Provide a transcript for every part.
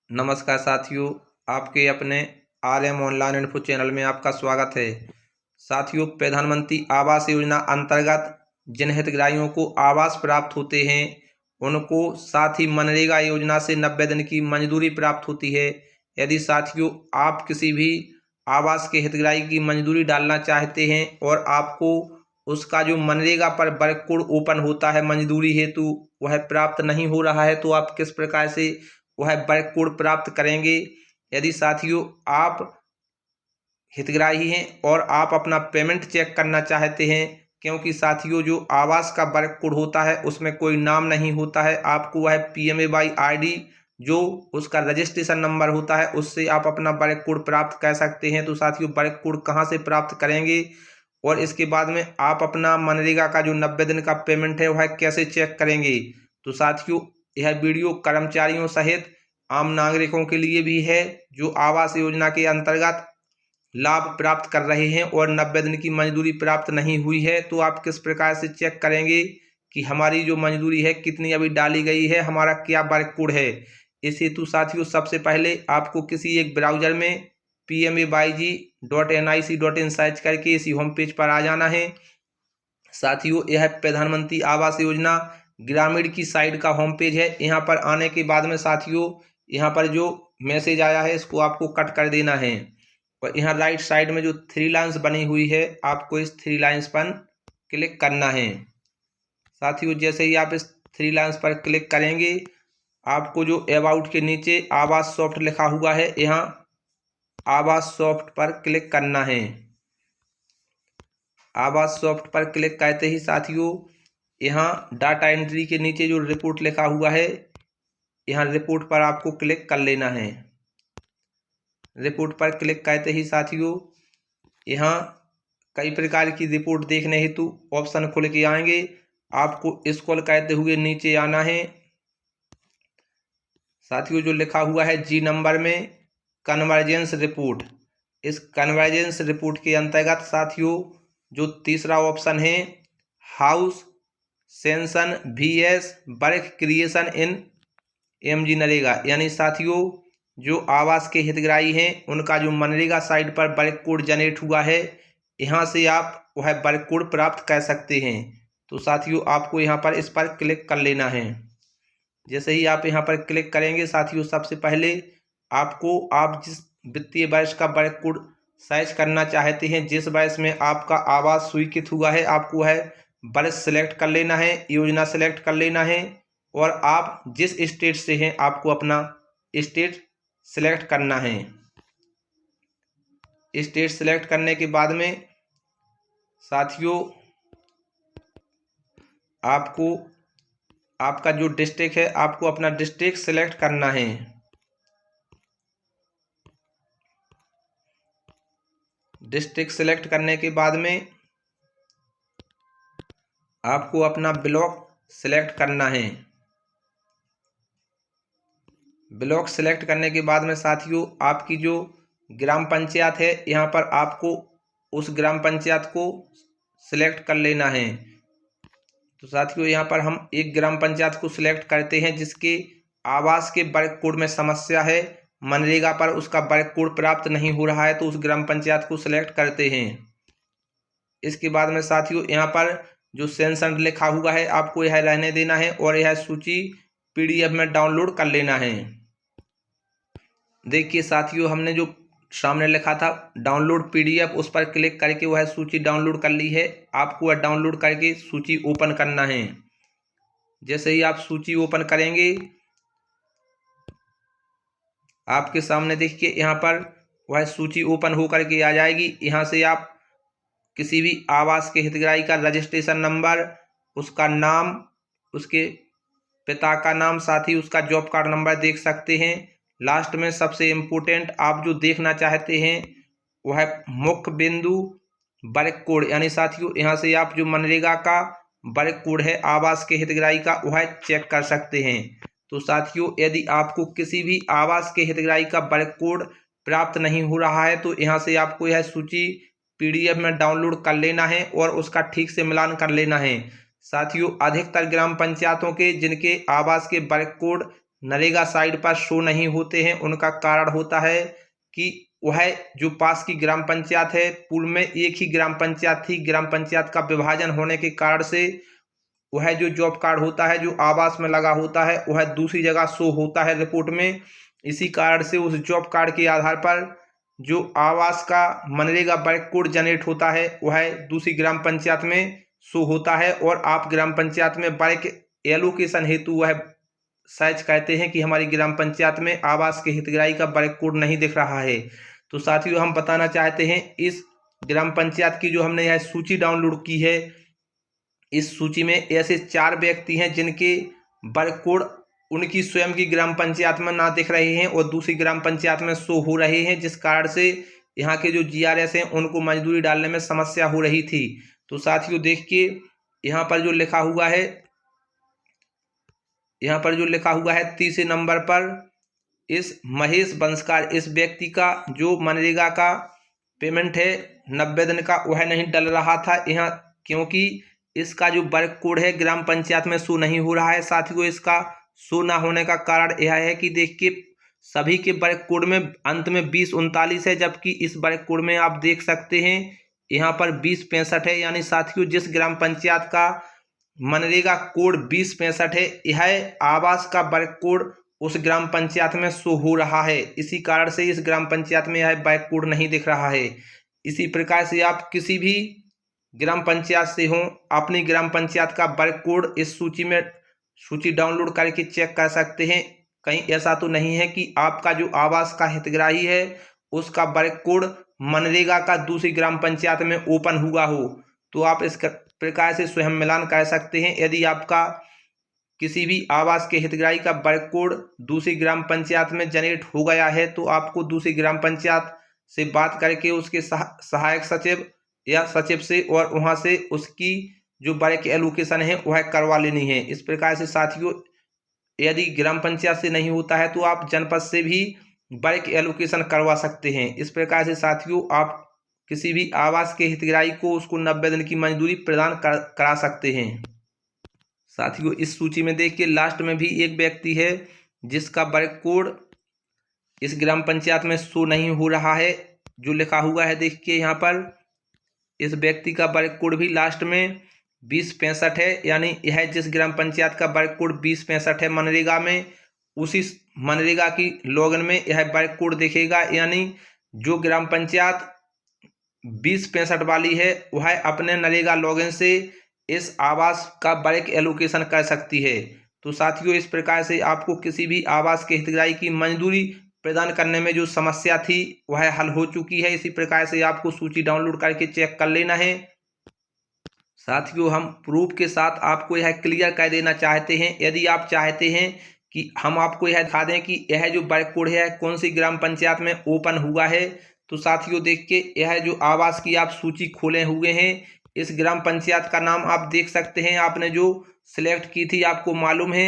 नमस्कार साथियों, आपके अपने RM ऑनलाइन इन्फो चैनल में आपका स्वागत है। साथियों, प्रधानमंत्री आवास योजना अंतर्गत जिन हितग्राहियों को आवास प्राप्त होते हैं उनको साथ ही मनरेगा योजना से 90 दिन की मजदूरी प्राप्त होती है। यदि साथियों आप किसी भी आवास के हितग्राही की मजदूरी डालना चाहते हैं और आपको उसका जो मनरेगा पर वर्क कोड ओपन होता है मजदूरी हेतु वह प्राप्त नहीं हो रहा है, तो आप किस प्रकार से वह वर्क कोड प्राप्त करेंगे। यदि साथियों आप हितग्राही हैं और आप अपना पेमेंट चेक करना चाहते हैं, क्योंकि साथियों जो आवास का वर्क कोड होता है उसमें कोई नाम नहीं होता है, आपको वह PMAY ID जो उसका रजिस्ट्रेशन नंबर होता है उससे आप अपना वर्क कोड प्राप्त कर सकते हैं। तो साथियों वर्क कोड कहाँ से प्राप्त करेंगे और इसके बाद में आप अपना मनरेगा का जो 90 दिन का पेमेंट है वह कैसे चेक करेंगे। तो साथियों यह वीडियो कर्मचारियों सहित आम नागरिकों के लिए भी है जो आवास योजना के अंतर्गत लाभ प्राप्त कर रहे हैं और 90 दिन की मजदूरी प्राप्त नहीं हुई है, तो आप किस प्रकार से चेक करेंगे कि हमारी जो मजदूरी है कितनी अभी डाली गई है, हमारा क्या वर्क कोड है। इस हेतु साथियों सबसे पहले आपको किसी एक ब्राउजर में PMAYG.nic.in सर्च करके इसी होम पेज पर आ जाना है। साथियों यह प्रधानमंत्री आवास योजना ग्रामीण की साइट का होम पेज है। यहाँ पर आने के बाद में साथियों यहाँ पर जो मैसेज आया है इसको आपको कट कर देना है और यहाँ राइट साइड में जो 3 लाइन्स बनी हुई है आपको इस 3 लाइन्स पर क्लिक करना है। साथियों जैसे ही आप इस 3 लाइन्स पर क्लिक करेंगे आपको जो अबाउट के नीचे आवास सॉफ्ट लिखा हुआ है यहाँ आवास सॉफ्ट पर क्लिक करना है। आवास सॉफ्ट पर क्लिक करते ही साथियों यहाँ डाटा एंट्री के नीचे जो रिपोर्ट लिखा हुआ है यहाँ रिपोर्ट पर आपको क्लिक कर लेना है। रिपोर्ट पर क्लिक करते ही साथियों यहाँ कई प्रकार की रिपोर्ट देखने हेतु ऑप्शन खुल के आएंगे। आपको स्क्रॉल करते हुए नीचे आना है। साथियों जो लिखा हुआ है G नंबर में कन्वर्जेंस रिपोर्ट, इस कन्वर्जेंस रिपोर्ट के अंतर्गत साथियों जो तीसरा ऑप्शन है house sanction VS work creation इन MG नरेगा, यानी साथियों जो आवास के हितग्राही हैं उनका जो मनरेगा साइट पर वर्क कोड जनरेट हुआ है यहाँ से आप वह वर्क कोड प्राप्त कर सकते हैं। तो साथियों आपको यहाँ पर इस पर क्लिक कर लेना है। जैसे ही आप यहाँ पर क्लिक करेंगे साथियों सबसे पहले आपको आप जिस वित्तीय वर्ष का वर्क कोड सर्च करना चाहते हैं, जिस वर्ष में आपका आवास स्वीकृत हुआ है आपको वह वर्ष सेलेक्ट कर लेना है, योजना सेलेक्ट कर लेना है और आप जिस स्टेट से हैं आपको अपना स्टेट सेलेक्ट करना है। स्टेट सेलेक्ट करने के बाद में साथियों आपको आपका जो डिस्ट्रिक्ट है आपको अपना डिस्ट्रिक्ट सेलेक्ट करना है। डिस्ट्रिक्ट सेलेक्ट करने के बाद में आपको अपना ब्लॉक सेलेक्ट करना है। ब्लॉक सेलेक्ट करने के बाद में साथियों आपकी जो ग्राम पंचायत है यहाँ पर आपको उस ग्राम पंचायत को सिलेक्ट कर लेना है। तो साथियों यहाँ पर हम एक ग्राम पंचायत को सिलेक्ट करते हैं जिसके आवास के वर्क कोड में समस्या है, मनरेगा पर उसका वर्क कोड प्राप्त नहीं हो रहा है, तो उस ग्राम पंचायत को सिलेक्ट करते हैं। इसके बाद में साथियों यहाँ पर जो सेंसन लिखा हुआ है आपको यह रहने देना है और यह सूची PDF में डाउनलोड कर लेना है। देखिए साथियों हमने जो सामने लिखा था डाउनलोड PDF उस पर क्लिक करके वह सूची डाउनलोड कर ली है। आपको वह डाउनलोड करके सूची ओपन करना है। जैसे ही आप सूची ओपन करेंगे आपके सामने देखिए यहाँ पर वह सूची ओपन होकर के आ जाएगी। यहाँ से आप किसी भी आवास के हितग्राही का रजिस्ट्रेशन नंबर, उसका नाम, उसके पिता का नाम, साथ ही उसका जॉब कार्ड नंबर देख सकते हैं। लास्ट में सबसे इम्पोर्टेंट आप जो देखना चाहते हैं वह मुख्य बिंदु वर्क कोड, यानी साथियों यहाँ से आप जो मनरेगा का वर्क कोड है आवास के हितग्राही का वह चेक कर सकते हैं। तो साथियों यदि आपको किसी भी आवास के हितग्राही का वर्क कोड प्राप्त नहीं हो रहा है तो यहाँ से आपको यह सूची PDF में डाउनलोड कर लेना है और उसका ठीक से मिलान कर लेना है। साथियों अधिकतर ग्राम पंचायतों के जिनके आवास के वर्क कोड नरेगा साइट पर शो नहीं होते हैं, उनका कारण होता है कि वह जो पास की ग्राम पंचायत है, पूर्व में एक ही ग्राम पंचायत थी। ग्राम पंचायत का विभाजन होने के कारण से वह जो जॉब कार्ड होता है, जो आवास में लगा होता है, वह दूसरी जगह शो होता है रिपोर्ट में। इसी कारण से उस जॉब कार्ड के आधार पर जो आवास का मनरेगा वर्क कोड जनरेट होता है, वह दूसरी ग्राम पंचायत में शो होता है। और आप ग्राम पंचायत में वर्क एलोकेशन हेतु वह शायद कहते हैं कि हमारी ग्राम पंचायत में आवास के हितग्राही का वर्क कोड नहीं दिख रहा है। तो साथियों, हम बताना चाहते हैं, इस ग्राम पंचायत की जो हमने यह सूची डाउनलोड की है, इस सूची में ऐसे 4 व्यक्ति हैं जिनके वर्क कोड उनकी स्वयं की ग्राम पंचायत में ना दिख रहे हैं और दूसरी ग्राम पंचायत में शो हो रहे हैं, जिस कारण से यहाँ के जो जीआरएस हैं उनको मजदूरी डालने में समस्या हो रही थी। तो साथियों देखिए, यहाँ पर जो लिखा हुआ है, यहाँ पर जो लिखा हुआ है 30 नंबर पर, इस महेश बंसकार, इस व्यक्ति का जो मनरेगा का पेमेंट है 90 दिन का, वह नहीं डल रहा था यहाँ, क्योंकि इसका जो वर्क कोड है ग्राम पंचायत में शो नहीं हो रहा है। साथियों, इसका शो ना होने का कारण यह है कि देखिए, सभी के वर्क कोड में अंत में 2039 है, जबकि इस वर्क कोड में आप देख सकते हैं यहाँ पर 2065 है। यानी साथियों, जिस ग्राम पंचायत का मनरेगा कोड 2065 है, यह आवास का वर्क कोड उस ग्राम पंचायत में शो हो रहा है। इसी कारण से इस ग्राम पंचायत में यह वर्क कोड नहीं दिख रहा है। इसी प्रकार से आप किसी भी ग्राम पंचायत से हों, अपनी ग्राम पंचायत का वर्क कोड इस सूची डाउनलोड करके चेक कर सकते हैं। कहीं ऐसा तो नहीं है कि आपका जो आवास का हितग्राही है उसका वर्क कोड मनरेगा का दूसरी ग्राम पंचायत में ओपन हुआ हो, तो आप इस प्रकार से स्वयं मिलान कर सकते हैं। यदि आपका किसी भी आवास के हितग्राही का वर्क कोड दूसरी ग्राम पंचायत में जनरेट हो गया है, तो आपको दूसरी ग्राम पंचायत से बात करके उसके सहायक सचिव या सचिव से और वहां से उसकी जो वर्क एलोकेशन है वह करवा लेनी है। इस प्रकार से साथियों, यदि ग्राम पंचायत से नहीं होता है तो आप जनपद से भी वर्क एलोकेशन करवा सकते हैं। इस प्रकार से साथियों, आप किसी भी आवास के हितग्राही को उसको 90 दिन की मजदूरी प्रदान करा सकते हैं। साथियों, इस सूची में देखिए, लास्ट में भी एक व्यक्ति है जिसका वर्क कोड इस ग्राम पंचायत में शो नहीं हो रहा है। जो लिखा हुआ है देखिए यहाँ पर, इस व्यक्ति का वर्क कोड भी लास्ट में 2065 है। यानी यह जिस ग्राम पंचायत का वर्क कोड 2065 है मनरेगा में, उसी मनरेगा की लॉगिन में यह वर्क कोड दिखेगा। यानी जो ग्राम पंचायत 2065 वाली है वह अपने नरेगा लॉगिन से इस आवास का वर्क एलोकेशन कर सकती है। तो साथियों, इस प्रकार से आपको किसी भी आवास के हितग्राही की मंजूरी प्रदान करने में जो समस्या थी वह हल हो चुकी है। इसी प्रकार से आपको सूची डाउनलोड करके चेक कर लेना है। साथियों, हम प्रूफ के साथ आपको यह क्लियर कर देना चाहते हैं। यदि आप चाहते हैं कि हम आपको यह दिखा दें कि यह जो वर्क कोड है कौन सी ग्राम पंचायत में ओपन हुआ है, तो साथियों देखिए, यह जो आवास की आप सूची खोले हुए हैं, इस ग्राम पंचायत का नाम आप देख सकते हैं। आपने जो सिलेक्ट की थी, आपको मालूम है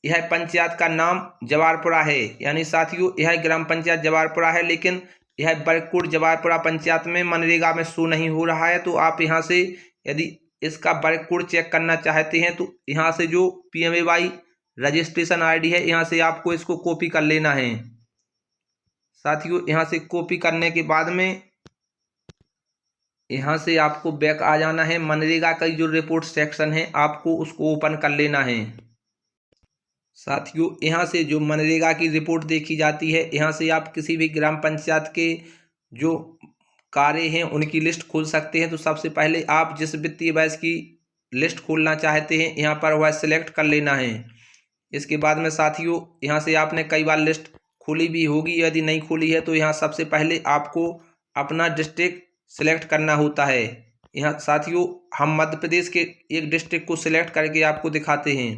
यह पंचायत का नाम जवारपुरा है। यानी साथियों, यह ग्राम पंचायत जवारपुरा है, लेकिन यह वर्क कोड जवारपुरा पंचायत में मनरेगा में शो नहीं हो रहा है। तो आप यहाँ से यदि इसका वर्क कोड चेक करना चाहते हैं तो यहाँ से जो PMAY रजिस्ट्रेशन ID है, यहाँ से आपको इसको कॉपी कर लेना है। साथियों, यहाँ से कॉपी करने के बाद में यहाँ से आपको बैक आ जाना है। मनरेगा का जो रिपोर्ट सेक्शन है आपको उसको ओपन कर लेना है। साथियों, यहाँ से जो मनरेगा की रिपोर्ट देखी जाती है, यहाँ से आप किसी भी ग्राम पंचायत के जो कार्य हैं उनकी लिस्ट खोल सकते हैं। तो सबसे पहले आप जिस वित्तीय वर्ष की लिस्ट खोलना चाहते हैं यहाँ पर वह सिलेक्ट कर लेना है। इसके बाद में साथियों, यहाँ से आपने कई बार लिस्ट खोली भी होगी, यदि नहीं खोली है तो यहाँ सबसे पहले आपको अपना डिस्ट्रिक्ट सिलेक्ट करना होता है। यहाँ साथियों, हम मध्य प्रदेश के एक डिस्ट्रिक्ट को सिलेक्ट करके आपको दिखाते हैं।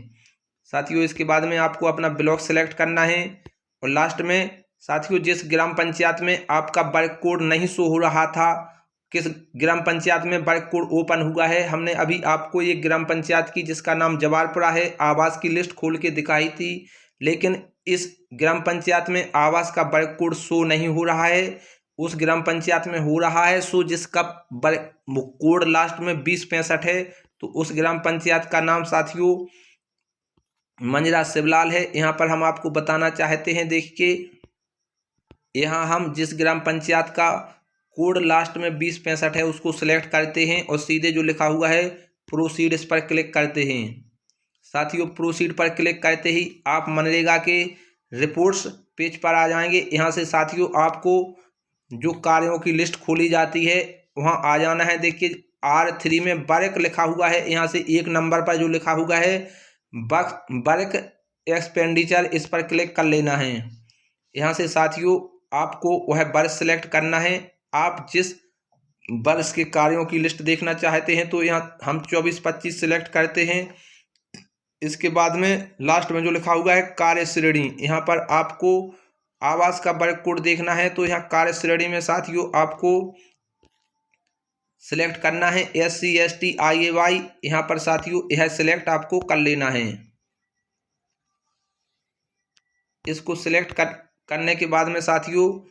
साथियों, इसके बाद में आपको अपना ब्लॉक सिलेक्ट करना है और लास्ट में साथियों, जिस ग्राम पंचायत में आपका वर्क कोड नहीं शो हो रहा था, किस ग्राम पंचायत में वर्क कोड ओपन हुआ है, हमने अभी आपको एक ग्राम पंचायत की जिसका नाम जवारपुरा है आवास की लिस्ट खोल के दिखाई थी, लेकिन इस ग्राम पंचायत में आवास का वर्क कोड शो नहीं हो रहा है। उस ग्राम पंचायत में हो रहा है शो जिसका वर्क कोड लास्ट में 2065 है। तो उस ग्राम पंचायत का नाम साथियों मंजरा शिवलाल है। यहाँ पर हम आपको बताना चाहते हैं, देखिए यहाँ हम जिस ग्राम पंचायत का कोड लास्ट में 2065 है उसको सिलेक्ट करते हैं और सीधे जो लिखा हुआ है प्रोसीड इस पर क्लिक करते हैं। साथियों प्रोसीड पर क्लिक करते ही आप मनरेगा के रिपोर्ट्स पेज पर आ जाएंगे। यहाँ से साथियों आपको जो कार्यों की लिस्ट खोली जाती है वहाँ आ जाना है। देखिए R3 में वर्क लिखा हुआ है, यहाँ से 1 नंबर पर जो लिखा हुआ है वर्क एक्सपेंडिचर इस पर क्लिक कर लेना है। यहाँ से साथियों आपको वह वर्ष सेलेक्ट करना है। आप जिस वर्ष के कार्यों की लिस्ट देखना चाहते हैं तो यहाँ हम 24-25 सिलेक्ट करते हैं। इसके बाद में लास्ट में जो लिखा हुआ है कार्य श्रेणी, यहाँ पर आपको आवास का वर्ग कोड देखना है। तो यहाँ कार्य श्रेणी में साथियों आपको सिलेक्ट करना है SC ST IAY। यहाँ पर साथियों यह सिलेक्ट आपको कर लेना है। इसको सिलेक्ट करने के बाद में साथियों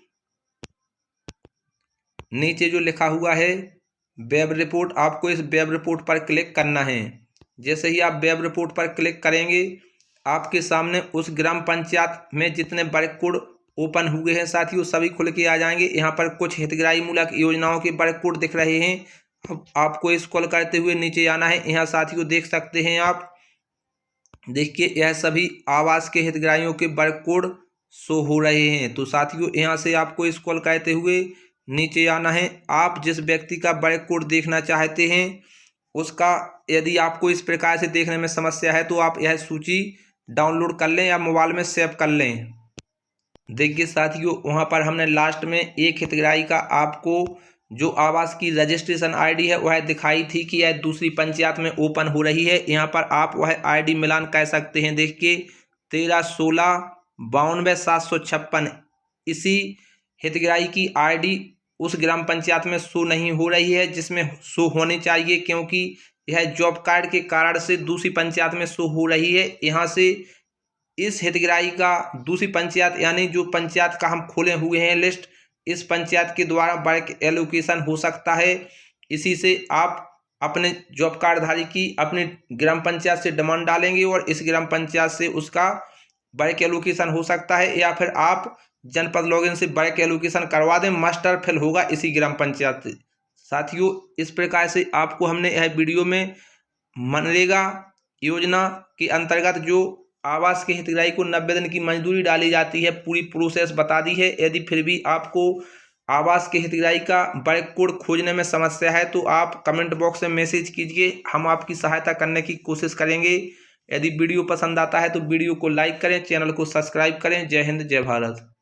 नीचे जो लिखा हुआ है वेब रिपोर्ट, आपको इस वेब रिपोर्ट पर क्लिक करना है। जैसे ही आप वेब रिपोर्ट पर क्लिक करेंगे आपके सामने उस ग्राम पंचायत में जितने वर्ग कोड ओपन हुए हैं साथियों सभी खुल के आ जाएंगे। यहाँ पर कुछ हितग्राही मूलक योजनाओं के वर्ग कोड दिख रहे हैं। अब आपको स्क्रॉल करते हुए नीचे आना है। यहाँ साथियों देख सकते हैं आप, देखिए यह सभी आवास के हितग्राहियों के वर्ग कोड शो हो रहे हैं। तो साथियों यहाँ से आपको स्क्रॉल करते हुए नीचे आना है। आप जिस व्यक्ति का वर्ग कोड देखना चाहते हैं उसका यदि आपको इस प्रकार से देखने में समस्या है तो आप यह सूची डाउनलोड कर लें या मोबाइल में सेव कर लें। देखिए साथियों वहाँ पर हमने लास्ट में एक हितग्राही का आपको जो आवास की रजिस्ट्रेशन आईडी है वह दिखाई थी कि यह दूसरी पंचायत में ओपन हो रही है। यहाँ पर आप वह आईडी मिलान कर सकते हैं। देखिए 1316922756 इसी हितग्राही की आईडी उस ग्राम पंचायत में शो नहीं हो रही है जिसमें शो होनी चाहिए, क्योंकि यह जॉब कार्ड के कारण से दूसरी पंचायत में शो हो रही है। यहाँ से इस हितग्राही का दूसरी पंचायत यानी जो पंचायत का हम खोले हुए हैं लिस्ट, इस पंचायत के द्वारा वर्क एलोकेशन हो सकता है। इसी से आप अपने जॉब कार्डधारी की अपने ग्राम पंचायत से डिमांड डालेंगे और इस ग्राम पंचायत से उसका वर्क एलोकेशन हो सकता है, या फिर आप जनपद लॉगिन से वर्क एलोकेशन करवा दें, मास्टर फिल होगा इसी ग्राम पंचायत से। साथियों इस प्रकार से आपको हमने यह वीडियो में मनरेगा योजना के अंतर्गत जो आवास के हितग्राही को 90 दिन की मजदूरी डाली जाती है पूरी प्रोसेस बता दी है। यदि फिर भी आपको आवास के हितग्राही का वर्ग कोड खोजने में समस्या है तो आप कमेंट बॉक्स में मैसेज कीजिए, हम आपकी सहायता करने की कोशिश करेंगे। यदि वीडियो पसंद आता है तो वीडियो को लाइक करें, चैनल को सब्सक्राइब करें। जय हिंद जय भारत।